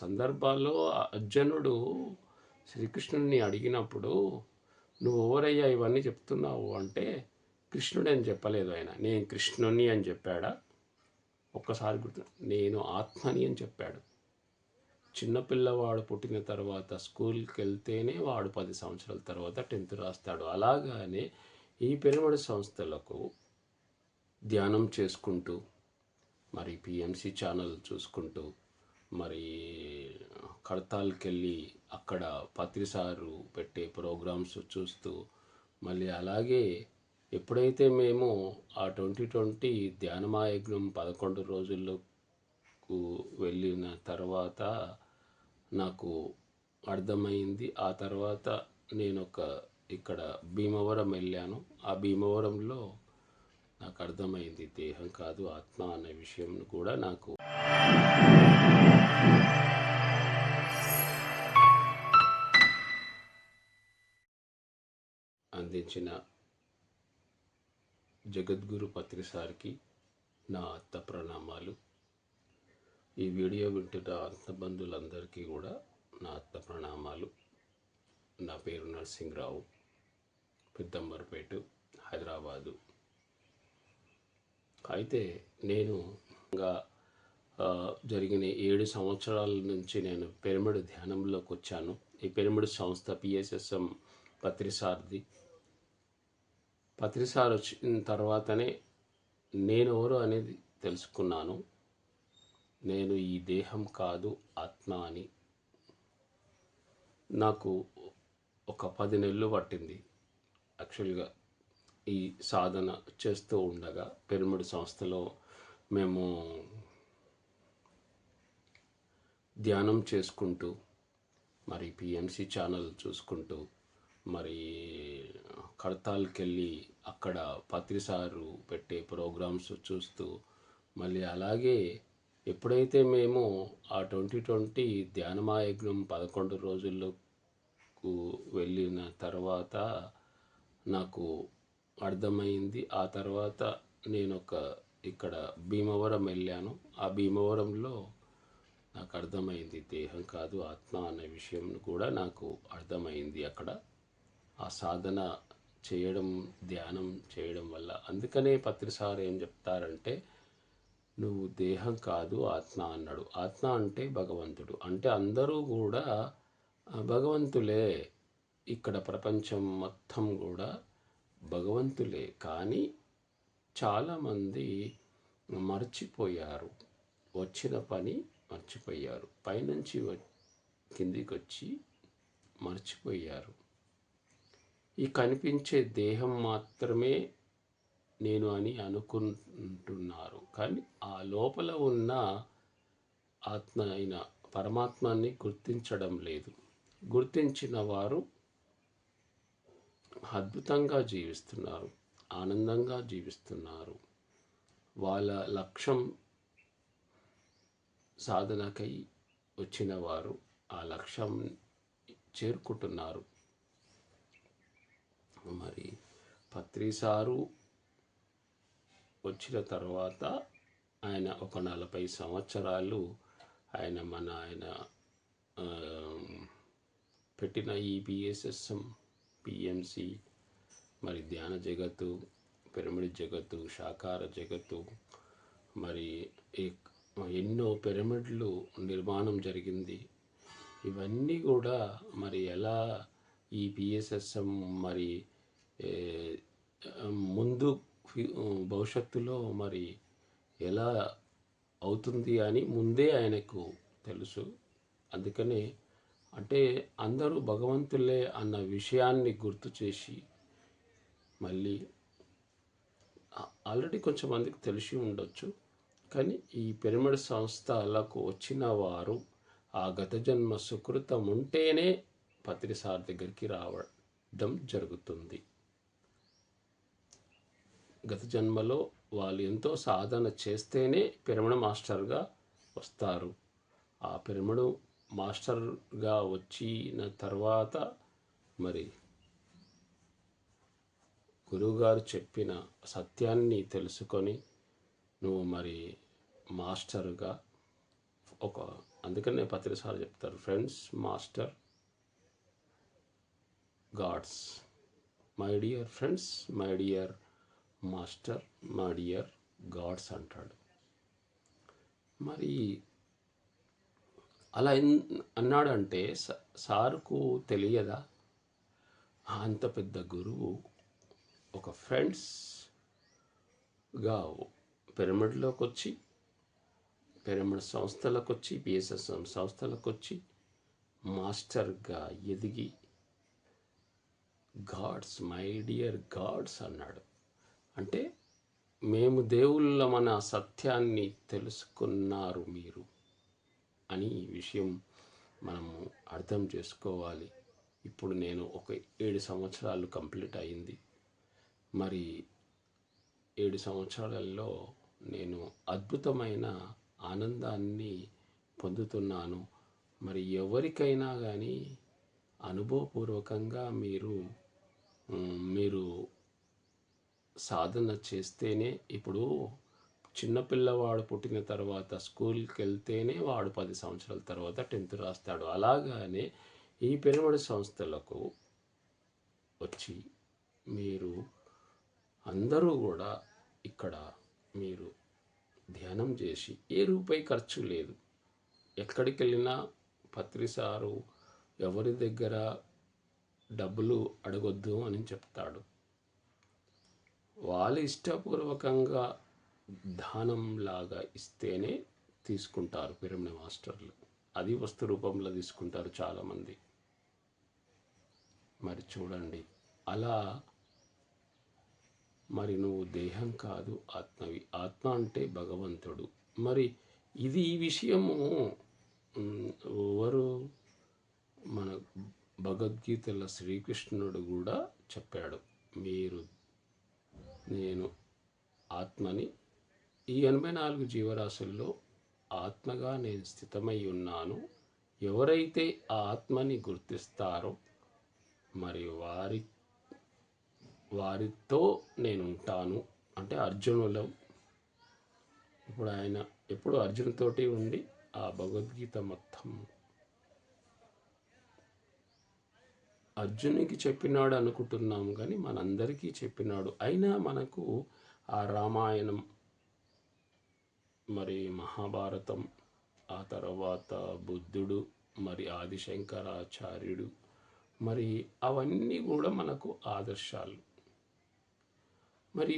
సందర్భాల్లో అర్జునుడు శ్రీకృష్ణుడిని అడిగినప్పుడు, "నువ్వు ఎవరయ్యా ఇవన్నీ చెప్తున్నావు" అంటే, కృష్ణుడు అని చెప్పలేదు ఆయన. నేను కృష్ణుని అని చెప్పాడా? ఒక్కసారి గుర్తు, నేను ఆత్మని అని చెప్పాడు. చిన్నపిల్లవాడు పుట్టిన తర్వాత స్కూల్కి వెళ్తేనే వాడు 10 సంవత్సరాల తర్వాత 10th రాస్తాడు. అలాగానే ఈ పిరమిడ్ సంస్థలకు ధ్యానం చేసుకుంటూ, మరి పిఎంసి ఛానల్ చూసుకుంటూ, మరి కడతాల్కెళ్ళి అక్కడ పత్రిసారు పెట్టే ప్రోగ్రామ్స్ చూస్తూ, మళ్ళీ అలాగే ఎప్పుడైతే మేము ఆ 2020 ధ్యానమాయజ్ఞం 11 రోజులకు వెళ్ళిన తర్వాత నాకు అర్థమైంది. ఆ తర్వాత నేను ఇక్కడ భీమవరం వెళ్ళాను. ఆ భీమవరంలో నాకు అర్థమైంది దేహం కాదు ఆత్మ అనే విషయం కూడా నాకు అందించిన జగద్గురు పత్రిసారికి నా ఆత్మ ప్రణామాలు. ఈ వీడియో వింటున్న ఆత్మ బంధువులందరికీ కూడా నా ఆత్మ ప్రణామాలు. నా పేరు నరసింహరావు, పెద్దంబర్పేట, హైదరాబాదు. అయితే నేను జరిగిన 7 సంవత్సరాల నుంచి నేను పిరమిడ్ ధ్యానంలోకి వచ్చాను. ఈ పిరమిడ్ సంస్థ పిఎస్ఎస్ఎం పత్రిసార్ది. పత్రిసార్ వచ్చిన తర్వాతనే నేను ఎవరు అనేది తెలుసుకున్నాను. నేను ఈ దేహం కాదు ఆత్మ అని. నాకు ఒక 10 నెలలు పట్టింది. యాక్చువల్గా ఈ సాధన చేస్తూ ఉండగా పిరమిడ్ సంస్థలో మేము ధ్యానం చేసుకుంటూ, మరి పిఎంసి ఛానల్ చూసుకుంటూ, మరి కడతాల్కెళ్ళి అక్కడ పత్రిసారు పెట్టే ప్రోగ్రామ్స్ చూస్తూ, మళ్ళీ అలాగే ఎప్పుడైతే మేము ఆ 2020 ధ్యానమాయజ్ఞం 11 రోజులకు వెళ్ళిన తర్వాత నాకు అర్థమైంది. ఆ తర్వాత నేను ఇక్కడ భీమవరం వెళ్ళాను. ఆ భీమవరంలో నాకు అర్థమైంది దేహం కాదు ఆత్మ అనే విషయం కూడా నాకు అర్థమైంది అక్కడ ఆ సాధన చేయడం, ధ్యానం చేయడం వల్ల. అందుకనే పత్రిసార్ ఏం చెప్తారంటే, నువ్వు దేహం కాదు ఆత్మ అన్నాడు. ఆత్మ అంటే భగవంతుడు. అంటే అందరూ కూడా భగవంతులే. ఇక్కడ ప్రపంచం మొత్తం కూడా భగవంతులే. కానీ చాలామంది మర్చిపోయారు, వచ్చిన పని మర్చిపోయారు, పైనుంచి కిందికి వచ్చి మర్చిపోయారు. ఈ కనిపించే దేహం మాత్రమే నేను అని అనుకుంటున్నారు. కానీ ఆ లోపల ఉన్న ఆత్మ అయిన పరమాత్మని గుర్తించడం లేదు. గుర్తించిన వారు అద్భుతంగా జీవిస్తున్నారు, ఆనందంగా జీవిస్తున్నారు. వాళ్ళ లక్ష్యం సాధనకై వచ్చిన వారు ఆ లక్ష్యం చేరుకుంటున్నారు. మరి పత్రిసారు వచ్చిన తర్వాత ఆయన ఒక 40 సంవత్సరాలు ఆయన పెట్టిన ఈ పిఎస్ఎస్ఎం, పిఎంసి, మరి ధ్యాన జగత్తు, పిరమిడ్ జగత్తు, సాకార జగత్తు, మరి ఎన్నో పిరమిడ్లు నిర్మాణం జరిగింది. ఇవన్నీ కూడా మరి ఎలా ఈ పిఎస్ఎస్ఎం మరి ముందు భవిష్యత్తులో మరి ఎలా అవుతుంది అని ముందే ఆయనకు తెలుసు. అందుకనే అంటే అందరూ భగవంతులే అన్న విషయాన్ని గుర్తు చేసి, మళ్ళీ ఆల్రెడీ కొంచెం మందికి తెలిసి ఉండొచ్చు, కానీ ఈ పిరమిడ్ సంస్థలకు వచ్చిన వారు ఆ గత జన్మ సుకృతం ఉంటేనే పత్రిసార్ దగ్గరికి రావడం జరుగుతుంది. గత జన్మలో వాళ్ళు ఎంతో సాధన చేస్తేనే పిరమిడ్ మాస్టర్గా వస్తారు. ఆ పిరమిడ్ మాస్టర్గా వచ్చిన తర్వాత మరి గురువుగారు చెప్పిన సత్యాన్ని తెలుసుకొని నువ్వు మరి మాస్టర్గా ఒక అందుకనే పత్రిసార్లు చెప్తారు, friends, master, gods. My dear friends, my dear master, my dear gods అంటాడు. మరి అలా అన్నాడంటే సారుకు తెలియదా? అంత పెద్ద గురువు ఒక ఫ్రెండ్స్గా పిరమిడ్లోకి వచ్చి, పిరమిడ్ సంస్థలకు వచ్చి, పిఎస్ఎస్ఎం సంస్థలకు వచ్చి మాస్టర్గా ఎదిగి గాడ్స్, మై డియర్ గాడ్స్ అన్నాడు. అంటే మేము దేవుళ్ళమన్న సత్యాన్ని తెలుసుకున్నారు మీరు అని ఈ విషయం మనము అర్థం చేసుకోవాలి. ఇప్పుడు నేను ఒక 7 సంవత్సరాలు కంప్లీట్ అయింది. మరి 7 సంవత్సరాలలో నేను అద్భుతమైన ఆనందాన్ని పొందుతున్నాను. మరి ఎవరికైనా కానీ అనుభవపూర్వకంగా మీరు సాధన చేస్తేనే, ఇప్పుడు చిన్నపిల్లవాడు పుట్టిన తర్వాత స్కూల్కి వెళ్తేనే వాడు 10 సంవత్సరాల తర్వాత 10th రాస్తాడు. అలాగానే ఈ పిరమిడ్ సంస్థలకు వచ్చి మీరు అందరూ కూడా ఇక్కడ మీరు ధ్యానం చేసి, ఏ రూపాయి ఖర్చు లేదు. ఎక్కడికి వెళ్ళినా పత్రిసారు ఎవరి దగ్గర డబ్బులు అడగొద్దు అని చెప్తాడు. వాళ్ళు ఇష్టపూర్వకంగా దానంలాగా ఇస్తేనే తీసుకుంటారు పిరమిడ్ మాస్టర్లు. అది వస్తు రూపంలో తీసుకుంటారు చాలామంది. మరి చూడండి, అలా మరి నువ్వు దేహం కాదు, ఆత్మవి. ఆత్మ అంటే భగవంతుడు. మరి ఈ విషయము ఎవరు మన భగవద్గీతలో శ్రీకృష్ణుడు కూడా చెప్పాడు. నేను ఆత్మని, ఈ 84 జీవరాశుల్లో ఆత్మగా నేను స్థితమై ఉన్నాను. ఎవరైతే ఆ ఆత్మని గుర్తిస్తారో మరి వారితో నేను ఉంటాను. అంటే అర్జునులో ఇప్పుడు ఆయన ఎప్పుడు అర్జునుతోటి ఉండి ఆ భగవద్గీత మొత్తం అర్జునికి చెప్పినాడు అనుకుంటున్నాము, కానీ మనందరికీ చెప్పినాడు. అయినా మనకు ఆ రామాయణం, మరి మహాభారతం, ఆ తర్వాత బుద్ధుడు, మరి ఆదిశంకరాచార్యుడు, మరి అవన్నీ కూడా మనకు ఆదర్శాలు. మరి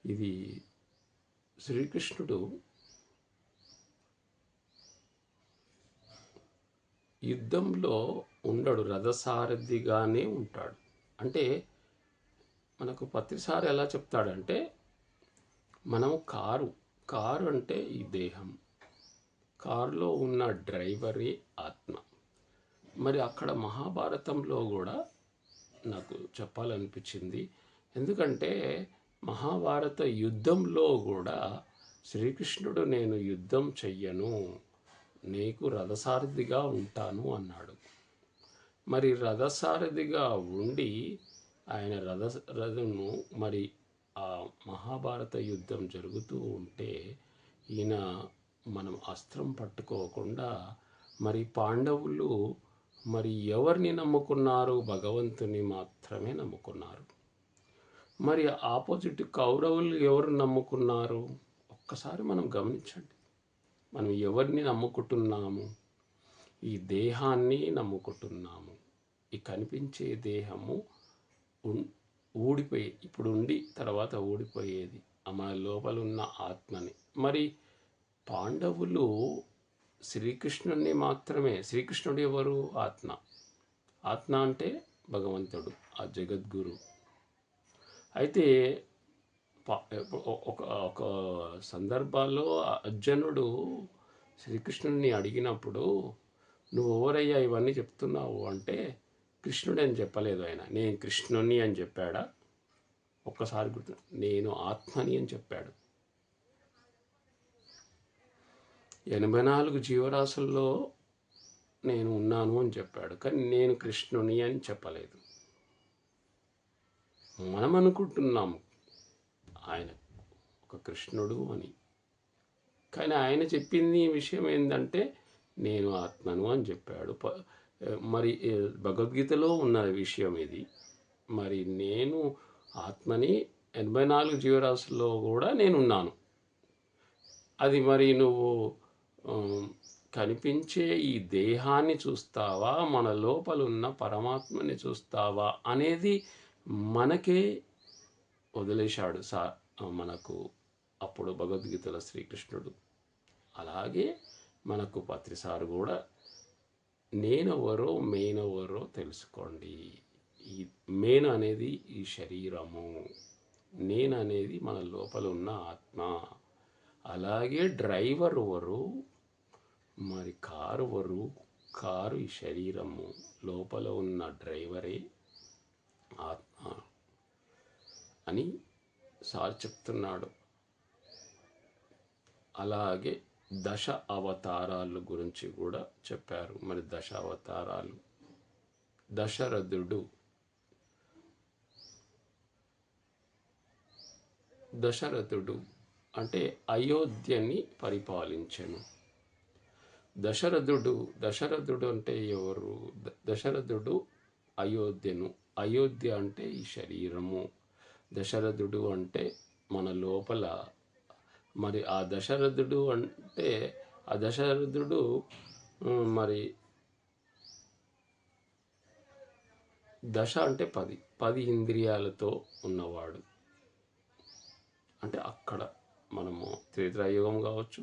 ఇది శ్రీకృష్ణుడు యుద్ధంలో ఉండడు, రథసారథిగానే ఉంటాడు. అంటే మనకు పత్రిసారి ఎలా చెప్తాడంటే, మనం కారు అంటే ఈ దేహం, కారులో ఉన్న డ్రైవరే ఆత్మ. మరి అక్కడ మహాభారతంలో కూడా నాకు చెప్పాలనిపించింది. ఎందుకంటే మహాభారత యుద్ధంలో కూడా శ్రీకృష్ణుడు నేను యుద్ధం చెయ్యను, నీకు రథసారథిగా ఉంటాను అన్నాడు. మరి రథసారథిగా ఉండి ఆయన రథను మరి ఆ మహాభారత యుద్ధం జరుగుతూ ఉంటే ఈయన మనం అస్త్రం పట్టుకోకుండా, మరి పాండవులు మరి ఎవరిని నమ్ముకున్నారు? భగవంతుని మాత్రమే నమ్ముకున్నారు. మరి ఆపోజిట్ కౌరవులు ఎవరు నమ్ముకున్నారు? ఒక్కసారి మనం గమనించండి. మనం ఎవరిని నమ్ముకుంటున్నాము? ఈ దేహాన్ని నమ్ముకుంటున్నాము. ఈ కనిపించే దేహము ఇప్పుడు ఉండి తర్వాత ఊడిపోయేది, మన లోపల ఉన్న ఆత్మని. మరి పాండవులు శ్రీకృష్ణుని మాత్రమే. శ్రీకృష్ణుడు ఎవరు? ఆత్మ అంటే భగవంతుడు, ఆ జగద్గురు. అయితే ఒక సందర్భాల్లో అర్జునుడు శ్రీకృష్ణుని అడిగినప్పుడు, నువ్వు ఎవరయ్యా ఇవన్నీ చెప్తున్నావు అంటే, కృష్ణుడు అని చెప్పలేదు ఆయన. నేను కృష్ణుని అని చెప్పాడా? ఒక్కసారి గుర్తు, నేను ఆత్మని అని చెప్పాడు. 84 జీవరాశుల్లో నేను ఉన్నాను అని చెప్పాడు, కానీ నేను కృష్ణుని అని చెప్పలేదు. మనం అనుకుంటున్నాము ఆయన ఒక కృష్ణుడు అని. కానీ ఆయన చెప్పింది విషయం ఏంటంటే నేను ఆత్మను అని చెప్పాడు. మరి భగవద్గీతలో ఉన్న విషయం ఇది. మరి నేను ఆత్మని 84 జీవరాశుల్లో కూడా నేనున్నాను. అది మరి నువ్వు కనిపించే ఈ దేహాన్ని చూస్తావా, మన లోపల ఉన్న పరమాత్మని చూస్తావా అనేది మనకే వదిలేశాడు మనకు అప్పుడు భగవద్గీతలో శ్రీకృష్ణుడు. అలాగే మనకు పత్రిసారు కూడా నేనెవరో మేనెవరో తెలుసుకోండి. ఈ మేను అనేది ఈ శరీరము, నేను అనేది మన లోపల ఉన్న ఆత్మ. అలాగే డ్రైవర్ ఎవరు, మరి కారు ఎవరు, కారు ఈ శరీరము, లోపల ఉన్న డ్రైవరే ఆత్మ అని సార్ చెప్తున్నాడు. అలాగే దశ అవతారాల గురించి కూడా చెప్పారు. మరి దశ అవతారాలు, దశరథుడు అంటే అయోధ్యని పరిపాలించెను. దశరథుడు అంటే ఎవరు? దశరథుడు అయోధ్య అంటే ఈ శరీరము. దశరథుడు అంటే మన లోపల. మరి ఆ దశరథుడు మరి దశ అంటే 10 ఇంద్రియాలతో ఉన్నవాడు. అంటే అక్కడ మనము త్రేతాయుగం కావచ్చు,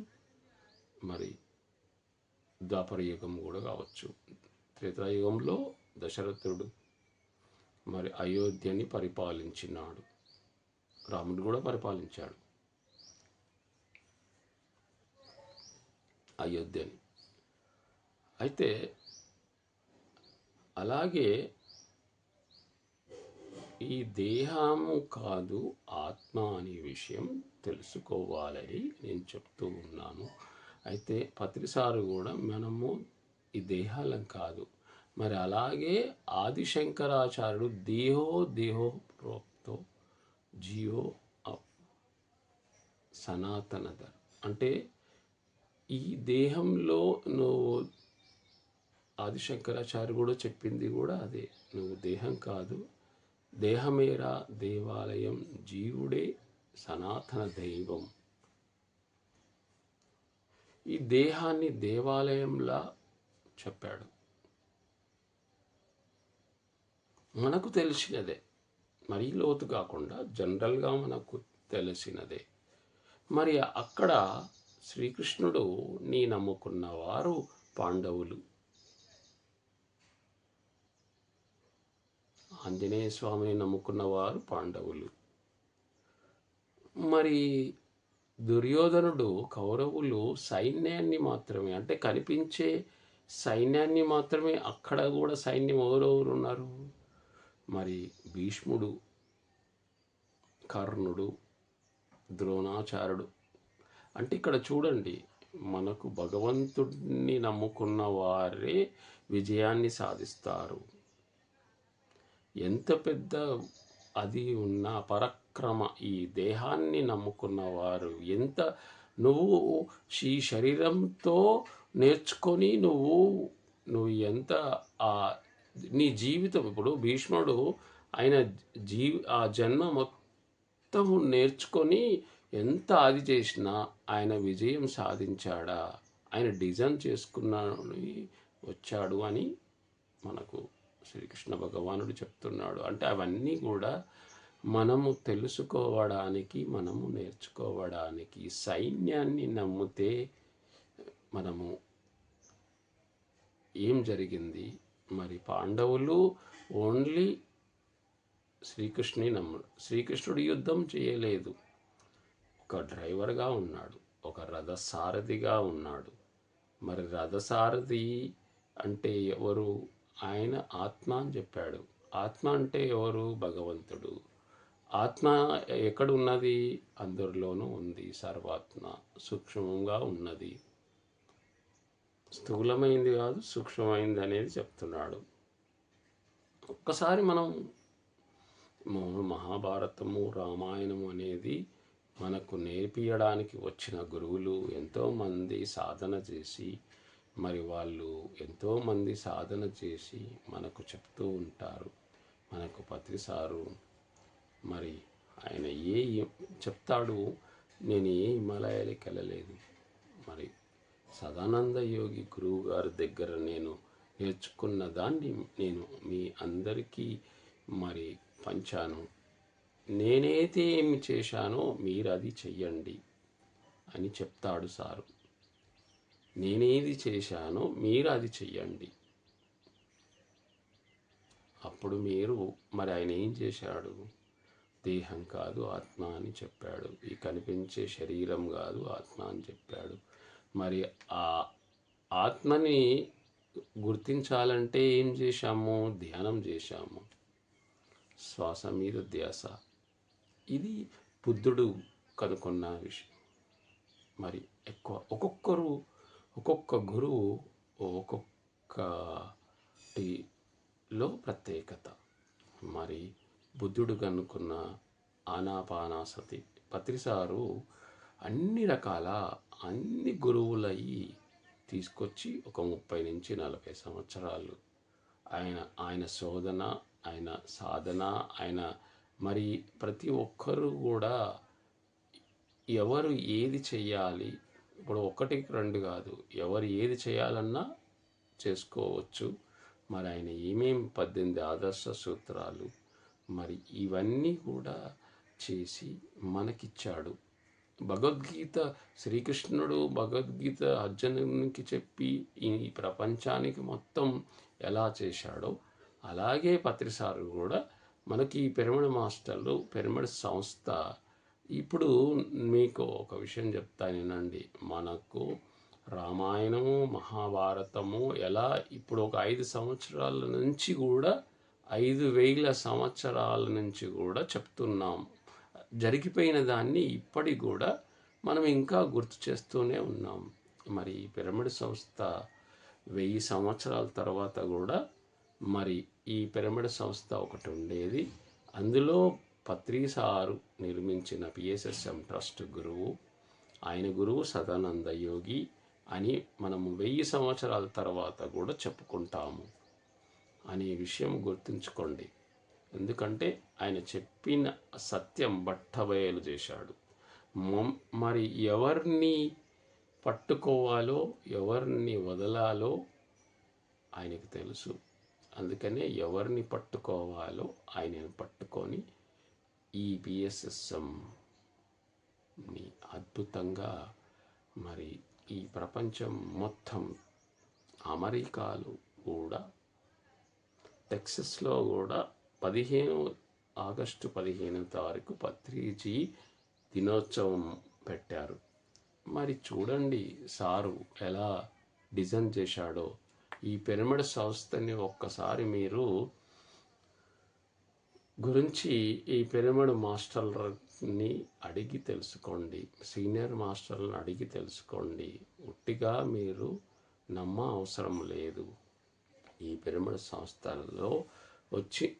మరి ద్వాపర యుగం కూడా కావచ్చు. త్రేతాయుగంలో దశరథుడు మరి అయోధ్యని పరిపాలించినాడు. రాముడు కూడా పరిపాలించాడు అయోధ్యని. అయితే అలాగే ఈ దేహము కాదు ఆత్మ అనే విషయం తెలుసుకోవాలని నేను చెప్తూ ఉన్నాను. అయితే పత్రిసారు కూడా మనము ఈ దేహాలం కాదు. మరి అలాగే ఆదిశంకరాచార్యుడు దేహో ప్రోక్తో జీవో సనాతనధర్ అంటే ఈ దేహంలో నువ్వు ఆదిశంకరాచార్యుడు కూడా చెప్పింది కూడా అదే. నువ్వు దేహం కాదు, దేహమేరా దేవాలయం, జీవుడే సనాతన దైవం. ఈ దేహాన్ని దేవాలయంలా చెప్పాడు. మనకు తెలిసినదే, మరీ లోతు కాకుండా జనరల్గా మనకు తెలిసినదే. మరి అక్కడ శ్రీకృష్ణుడు నీ నమ్ముకున్న వారు పాండవులు, ఆంజనేయ స్వామిని నమ్ముకున్న వారు పాండవులు. మరి దుర్యోధనుడు కౌరవులు సైన్యాన్ని మాత్రమే, అంటే కనిపించే సైన్యాన్ని మాత్రమే. అక్కడ కూడా సైన్యం ఎవరెవరు ఉన్నారు? మరి భీష్ముడు, కర్ణుడు, ద్రోణాచార్యుడు. అంటే ఇక్కడ చూడండి, మనకు భగవంతుడిని నమ్ముకున్న వారే విజయాన్ని సాధిస్తారు. ఎంత పెద్ద అది ఉన్న పరక్రమ ఈ దేహాన్ని నమ్ముకున్న వారు ఎంత నువ్వు ఈ శరీరంతో నేర్చుకొని నువ్వు ఎంత నీ జీవితం. ఇప్పుడు భీష్ముడు ఆయన ఆ జన్మ మొత్తం నేర్చుకొని ఎంత అది చేసినా ఆయన విజయం సాధించాడా? ఆయన డిజైన్ చేసుకున్నాని వచ్చాడు అని మనకు శ్రీకృష్ణ భగవానుడు చెప్తున్నాడు. అంటే అవన్నీ కూడా మనము తెలుసుకోవడానికి, మనము నేర్చుకోవడానికి. సైన్యాన్ని నమ్మితే మనము ఏం జరిగింది? మరి పాండవులు ఓన్లీ శ్రీకృష్ణుడు యుద్ధం చేయలేదు. ఒక డ్రైవర్గా ఉన్నాడు, ఒక రథసారథిగా ఉన్నాడు. మరి రథసారథి అంటే ఎవరు? ఆయన ఆత్మ అని చెప్పాడు. ఆత్మ అంటే ఎవరు? భగవంతుడు. ఆత్మ ఎక్కడున్నది? అందరిలోనూ ఉంది. సర్వాత్మ సూక్ష్మంగా ఉన్నది. స్థూలమైంది కాదు, సూక్ష్మమైంది అనేది చెప్తున్నాడు. ఒక్కసారి మనం మహాభారతము, రామాయణము అనేది మనకు నేర్పియడానికి వచ్చిన గురువులు ఎంతోమంది సాధన చేసి, మరి వాళ్ళు ఎంతోమంది సాధన చేసి మనకు చెప్తూ ఉంటారు. మనకు పత్రి సారు మరి ఆయన చెప్తాడు, నేను ఏ హిమాలయాలకి వెళ్ళలేదు, మరి సదానంద యోగి గురువు గారి దగ్గర నేను నేర్చుకున్న దాన్ని నేను మీ అందరికీ మరి పంచాను. నేనైతే ఏమి చేశానో మీరు అది చెయ్యండి అని చెప్తాడు సారు. నేనేది చేశానో మీరు అది చెయ్యండి. అప్పుడు మీరు మరి ఆయన ఏం చేశాడు? దేహం కాదు ఆత్మ అని చెప్పాడు. ఈ కనిపించే శరీరం కాదు ఆత్మ అని చెప్పాడు. మరి ఆ ఆత్మని గుర్తించాలంటే ఏం చేశాము? ధ్యానం చేశాము. శ్వాస మీద ధ్యాస. ఇది బుద్ధుడు కనుక్కున్న విషయం. మరి ఒక్కొక్క గురువు ఒక్కొక్కటిలో ప్రత్యేకత. మరి బుద్ధుడు కనుక్కున్న ఆనాపానాసతి పత్రిసారు అన్ని గురువులయ్యి తీసుకొచ్చి ఒక 30 నుంచి 40 సంవత్సరాలు ఆయన శోధన, ఆయన సాధన, ఆయన మరి ప్రతి ఒక్కరు కూడా ఎవరు ఏది చెయ్యాలి, ఇప్పుడు 1, 2 కాదు, ఎవరు ఏది చేయాలన్నా చేసుకోవచ్చు. మరి ఆయన ఏమేమి 18 ఆదర్శ సూత్రాలు మరి ఇవన్నీ కూడా చేసి మనకిచ్చాడు. భగవద్గీత శ్రీకృష్ణుడు భగవద్గీత అర్జునునికి చెప్పి ఈ ప్రపంచానికి మొత్తం ఎలా చేశాడో అలాగే పత్రిసారు కూడా మనకి పిరమిడ్ మాస్టర్లు, పిరమిడ్ సంస్థ. ఇప్పుడు మీకు ఒక విషయం చెప్తానేనండి. మనకు రామాయణము, మహాభారతము ఎలా ఇప్పుడు ఒక 5 సంవత్సరాల నుంచి కూడా 5,000 సంవత్సరాల నుంచి కూడా చెప్తున్నాం. జరిగిపోయిన దాన్ని ఇప్పటికి కూడా మనం ఇంకా గుర్తు చేస్తూనే ఉన్నాం. మరి పిరమిడ్ సంస్థ 1000 సంవత్సరాల తర్వాత కూడా మరి ఈ పిరమిడ్ సంస్థ ఒకటి ఉండేది. అందులో పత్రిసారు నిర్మించిన పిఎస్ఎస్ఎం ట్రస్ట్ గురువు, ఆయన గురువు సదానంద యోగి అని మనము 1000 సంవత్సరాల తర్వాత కూడా చెప్పుకుంటాము అనే విషయం గుర్తుంచుకోండి. ఎందుకంటే ఆయన చెప్పిన సత్యం బట్టబయలు చేశాడు. మరి ఎవరిని పట్టుకోవాలో ఎవరిని వదలాలో ఆయనకు తెలుసు. అందుకనే ఎవరిని పట్టుకోవాలో ఆయనను పట్టుకొని ఈ పిఎస్ఎస్ఎంని అద్భుతంగా మరి ఈ ప్రపంచం మొత్తం, అమెరికాలో కూడా, టెక్సస్లో కూడా ఆగస్టు 15వ తారీఖు పత్రిజీ దినోత్సవం పెట్టారు. మరి చూడండి సారు ఎలా డిజైన్ చేశాడో. ఈ పిరమిడ్ సంస్థని ఒక్కసారి మీరు గురించి ఈ పిరమిడ్ మాస్టర్ని అడిగి తెలుసుకోండి, సీనియర్ మాస్టర్లను అడిగి తెలుసుకోండి. ఉట్టిగా మీరు నమ్మ అవసరం లేదు. ఈ పిరమిడ్ సంస్థల్లో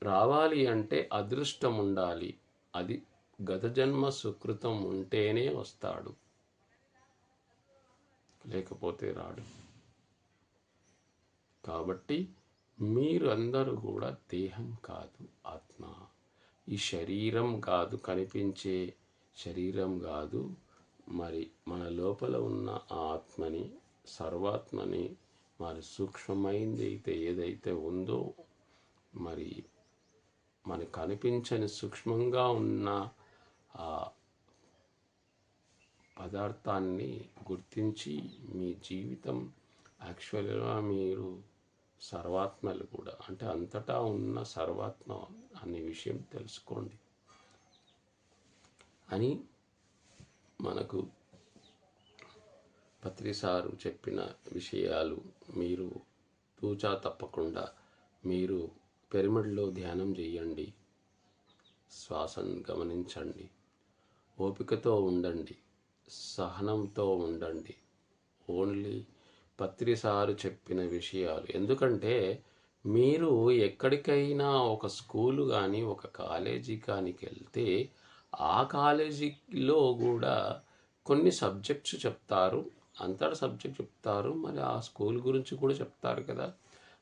రావాలి అంటే అదృష్టం ఉండాలి. అది గత జన్మ సుకృతం ఉంటేనే వస్తాడు, లేకపోతే రాడు. కాబట్టి మీరు అందరూ కూడా దేహం కాదు ఆత్మ. ఈ శరీరం కాదు, కనిపించే శరీరం కాదు. మరి మన లోపల ఉన్న ఆత్మని, సర్వాత్మని, మరి సూక్ష్మమైంది అయితే ఏదైతే ఉందో, మరి మనకు కనిపించని సూక్ష్మంగా ఉన్న ఆ పదార్థాన్ని గుర్తించి మీ జీవితం యాక్చువల్గా మీరు సర్వాత్మలు కూడా, అంటే అంతటా ఉన్న సర్వాత్మ అనే విషయం తెలుసుకోండి అని మనకు పత్రిసారు చెప్పిన విషయాలు మీరు తూచా తప్పకుండా మీరు పిరమిడ్లో ధ్యానం చేయండి, శ్వాసను గమనించండి, ఓపికతో ఉండండి, సహనంతో ఉండండి. ఓన్లీ పత్రిసారు చెప్పిన విషయాలు. ఎందుకంటే మీరు ఎక్కడికైనా ఒక స్కూలు కానీ ఒక కాలేజీ కానీ వెళ్తే ఆ కాలేజీలో కూడా కొన్ని సబ్జెక్ట్స్ చెప్తారు, అంతటా సబ్జెక్ట్ చెప్తారు, మరి ఆ స్కూల్ గురించి కూడా చెప్తారు కదా.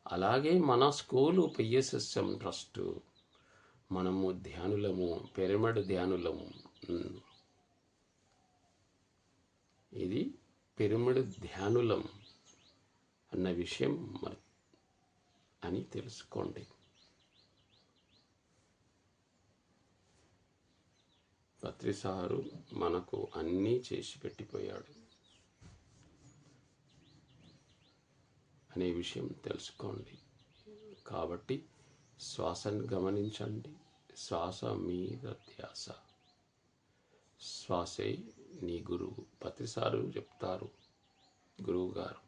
అలాగే మన స్కూలు పిఎస్ఎస్ఎం ట్రస్ట్, మనము ధ్యానులము, పిరమిడ్ ధ్యానులము. ఇది పిరమిడ్ ధ్యానులం అన్న విషయం అని తెలుసుకోండి. పత్రిసారు మనకు అన్నీ చేసి పెట్టిపోయాడు అనే విషయం తెలుసుకోండి. కాబట్టి శ్వాసను గమనించండి. శ్వాస మీద ధ్యాస. శ్వాసే నీ గురువు. పత్రిసారు చెప్తారు గురువు గారు,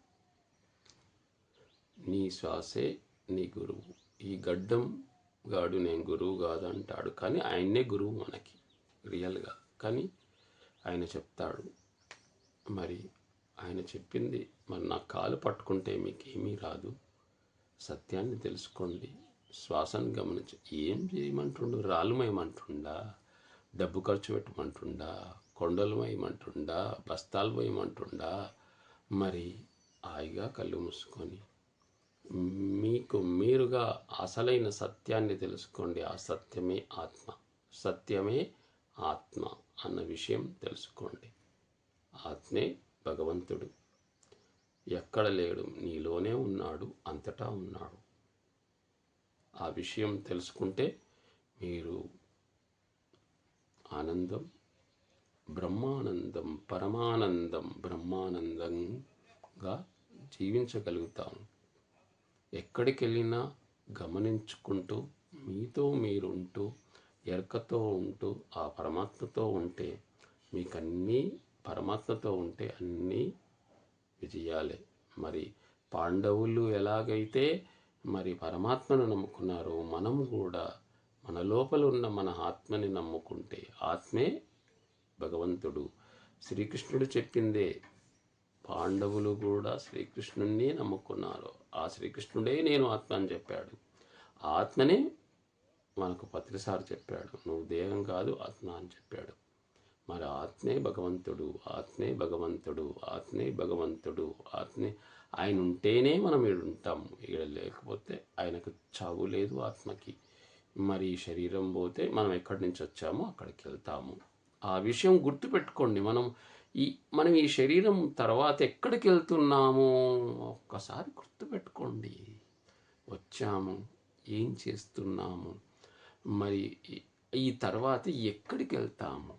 నీ శ్వాసే నీ గురువు. ఈ గడ్డం గాడు నేను గురువు కాదంటాడు, కానీ ఆయన్నే గురువు మనకి రియల్గా. కానీ ఆయన చెప్తాడు, మరి ఆయన చెప్పింది మరి నా కాలు పట్టుకుంటే మీకేమీ రాదు, సత్యాన్ని తెలుసుకోండి, శ్వాసను గమనించి. ఏం చేయమంటుండు? రాళ్ళు మేయమంటుండా, డబ్బు ఖర్చు పెట్టమంటుండా, కొండలు వేయమంటుండా, బస్తాలు వేయమంటుండా? మరి హాయిగా కళ్ళు మూసుకొని మీకు మీరుగా అసలైన సత్యాన్ని తెలుసుకోండి. ఆ సత్యమే ఆత్మ, సత్యమే ఆత్మ అన్న విషయం తెలుసుకోండి. ఆత్మే భగవంతుడు. ఎక్కడ లేడు, నీలోనే ఉన్నాడు, అంతటా ఉన్నాడు. ఆ విషయం తెలుసుకుంటే మీరు ఆనందం, బ్రహ్మానందం, పరమానందం, బ్రహ్మానందంగా జీవించగలుగుతాము. ఎక్కడికి వెళ్ళినా గమనించుకుంటూ మీతో మీరుంటూ ఎరకతో ఉంటూ ఆ పరమాత్మతో ఉంటే మీకన్నీ పరమాత్మతో ఉంటే అన్నీ విజయాలే. మరి పాండవులు ఎలాగైతే మరి పరమాత్మను నమ్ముకున్నారో మనము కూడా మన లోపల ఉన్న మన ఆత్మని నమ్ముకుంటే ఆత్మే భగవంతుడు. శ్రీకృష్ణుడు చెప్పిందే, పాండవులు కూడా శ్రీకృష్ణుడిని నమ్ముకున్నారు. ఆ శ్రీకృష్ణుడే నేను ఆత్మ అని చెప్పాడు. ఆత్మనే మనకు పత్రిసారి చెప్పాడు, నువ్వు దేహం కాదు ఆత్మ అని చెప్పాడు. మరి ఆత్మే భగవంతుడు, ఆత్మే భగవంతుడు, ఆత్మే భగవంతుడు, ఆత్మే. ఆయన ఉంటేనే మనం ఈడ ఉంటాము. ఈడ లేకపోతే ఆయనకు చావు లేదు ఆత్మకి. మరి శరీరం పోతే మనం ఎక్కడి నుంచి వచ్చామో అక్కడికి వెళ్తాము. ఆ విషయం గుర్తుపెట్టుకోండి. మనం ఈ శరీరం తర్వాత ఎక్కడికి వెళ్తున్నామో ఒక్కసారి గుర్తుపెట్టుకోండి. వచ్చాము, ఏం చేస్తున్నాము, మరి ఈ తర్వాత ఎక్కడికి వెళ్తాము.